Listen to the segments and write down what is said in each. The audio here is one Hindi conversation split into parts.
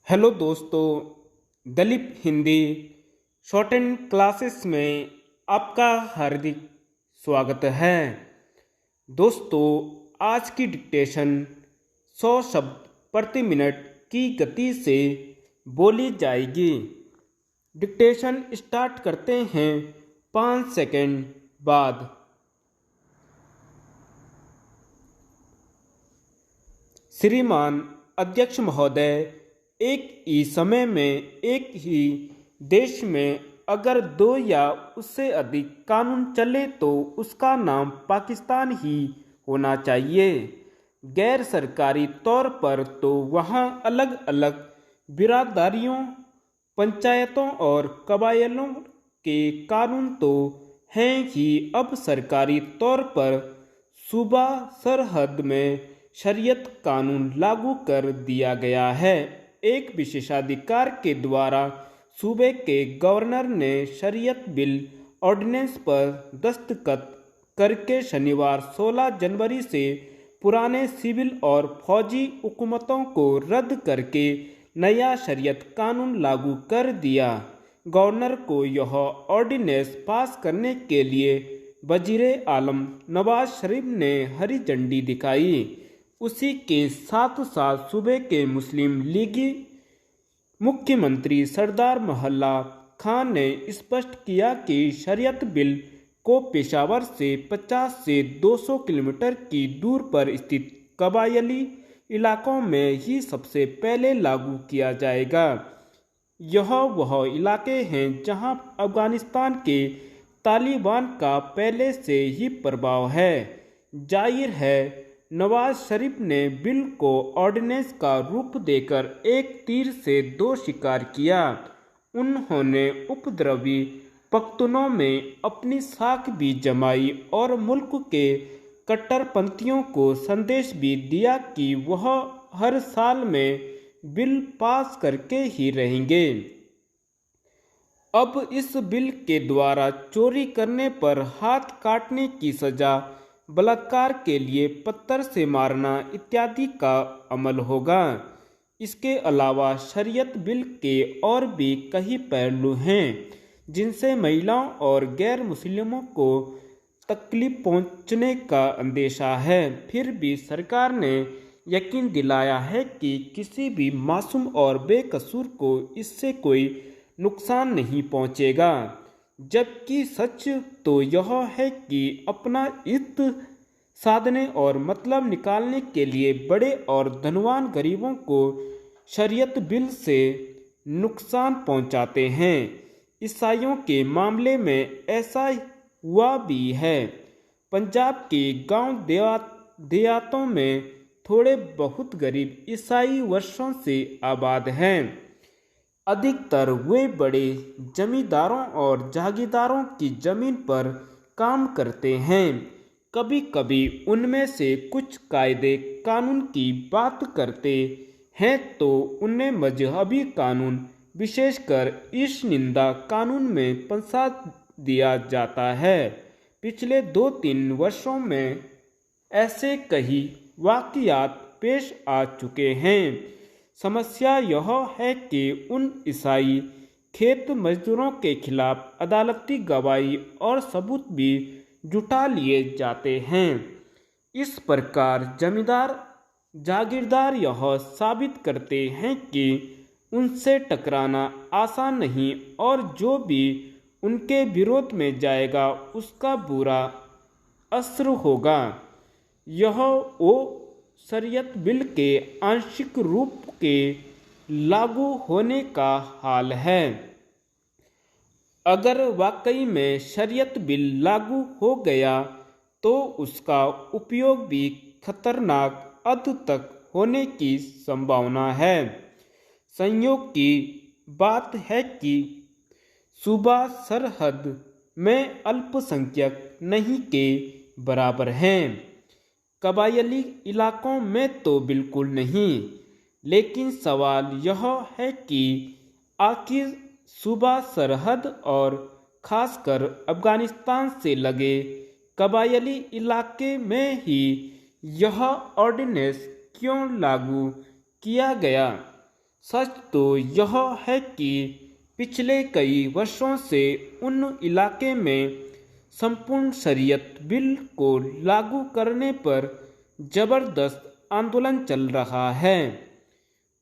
हेलो दोस्तों, Dalip Hindi short and classes में आपका हार्दिक स्वागत है। दोस्तों, आज की डिक्टेशन 100 शब्द प्रति मिनट की गति से बोली जाएगी। डिक्टेशन स्टार्ट करते हैं 5 सेकंड बाद। श्रीमान अध्यक्ष महोदय, एक ही समय में एक ही देश में अगर 2 या उससे अधिक कानून चले तो उसका नाम पाकिस्तान ही होना चाहिए। गैर सरकारी तौर पर तो वहाँ अलग अलग बिरादरियों, पंचायतों और कबायलों के कानून तो हैं ही। अब सरकारी तौर पर सूबा सरहद में शरीयत कानून लागू कर दिया गया है। एक विशेषाधिकार के द्वारा सूबे के गवर्नर ने शरीयत बिल ऑर्डिनेंस पर दस्तखत करके शनिवार 16 जनवरी से पुराने सिविल और फौजी हुकूमतों को रद्द करके नया शरीयत कानून लागू कर दिया। गवर्नर को यह ऑर्डिनेंस पास करने के लिए वजीरे आलम नवाज शरीफ ने हरी झंडी दिखाई। उसी के साथ साथ सूबे के मुस्लिम लीगी मुख्यमंत्री सरदार महल्ला खान ने स्पष्ट किया कि शरीयत बिल को पेशावर से 50 से 200 किलोमीटर की दूर पर स्थित कबायली इलाकों में ही सबसे पहले लागू किया जाएगा। यह वह इलाके हैं जहां अफगानिस्तान के तालिबान का पहले से ही प्रभाव है। जाहिर है, नवाज शरीफ ने बिल को ऑर्डिनेंस का रूप देकर एक तीर से 2 शिकार किया। उन्होंने उपद्रवी पख्तूनों में अपनी साख भी जमाई और मुल्क के कट्टरपंथियों को संदेश भी दिया कि वह हर साल में बिल पास करके ही रहेंगे। अब इस बिल के द्वारा चोरी करने पर हाथ काटने की सजा, बलात्कार के लिए पत्थर से मारना इत्यादि का अमल होगा। इसके अलावा शरीयत बिल के और भी कई पहलू हैं जिनसे महिलाओं और गैर मुस्लिमों को तकलीफ पहुंचने का अंदेशा है। फिर भी सरकार ने यकीन दिलाया है कि किसी भी मासूम और बेकसूर को इससे कोई नुकसान नहीं पहुंचेगा। जबकि सच तो यह है कि अपना हित साधने और मतलब निकालने के लिए बड़े और धनवान गरीबों को शरीयत बिल से नुकसान पहुंचाते हैं। ईसाइयों के मामले में ऐसा हुआ भी है। पंजाब के गांव देहातों में थोड़े बहुत गरीब ईसाई वर्षों से आबाद हैं। अधिकतर वे बड़े जमींदारों और जागीरदारों की जमीन पर काम करते हैं। कभी कभी उनमें से कुछ कायदे कानून की बात करते हैं तो उन्हें मजहबी कानून, विशेषकर ईश निंदा कानून में फंसा दिया जाता है। पिछले 2-3 वर्षों में ऐसे कई वाक़ियात पेश आ चुके हैं। समस्या यह है कि उन ईसाई खेत मजदूरों के खिलाफ अदालती गवाही और सबूत भी जुटा लिए जाते हैं। इस प्रकार जमींदार जागीरदार यह साबित करते हैं कि उनसे टकराना आसान नहीं और जो भी उनके विरोध में जाएगा उसका बुरा असर होगा। यह वो शरीयत बिल के आंशिक रूप के लागू होने का हाल है। अगर वाकई में शरीयत बिल लागू हो गया तो उसका उपयोग भी खतरनाक हद तक होने की संभावना है। संयोग की बात है कि सूबा सरहद में अल्पसंख्यक नहीं के बराबर हैं। कबायली इलाकों में तो बिल्कुल नहीं। लेकिन सवाल यह है कि आखिर सूबा सरहद और खासकर अफगानिस्तान से लगे कबायली इलाके में ही यह ऑर्डिनेंस क्यों लागू किया गया? सच तो यह है कि पिछले कई वर्षों से उन इलाके में संपूर्ण शरीयत बिल को लागू करने पर जबरदस्त आंदोलन चल रहा है।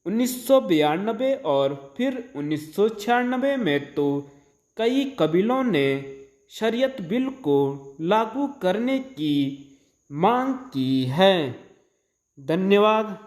1992 और फिर 1996 में तो कई कबीलों ने शरीयत बिल को लागू करने की मांग की है। धन्यवाद।